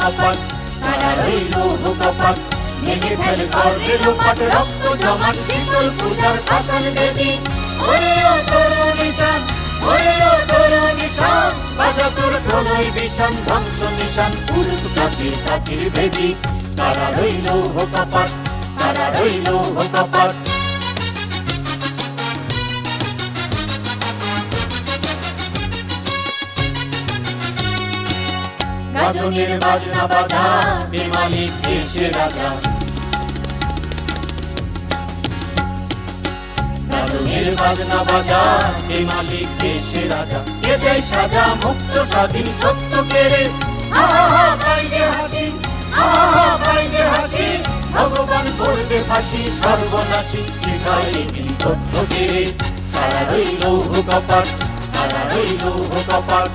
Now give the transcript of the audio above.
কপাট, তারা রইল কপাট। ভেঙে ফেল করবে লোপাট, রক্ত জমাট শীতল পূজার পাষাণ বেদী। ওরে ও তরুণ নিশান, ওরে ও তরুণ নিশান, বাজা তোর প্রলয় বিষান, ধ্বংস নিশান, উড়ুক প্রাচীর প্রাচীর ভেদি। তারা রইল কপাট, তারা রইল কপাট। গাজনের বাজনা বাজা, বেমালিক দেশের রাজা। গাজনের বাজনা বাজা, বেমালিক দেশের রাজা। কে দেয় সাজা মুক্ত স্বাধীন সত্য কেড়ে। আহা বাইরে হাসি, আহা বাইরে হাসি, ভগবান করবে ফাঁসি সর্বনাশী, শিখায় তিনি তথ্য কেড়ে। তারা রইল কপাট, তারা রইল কপাট।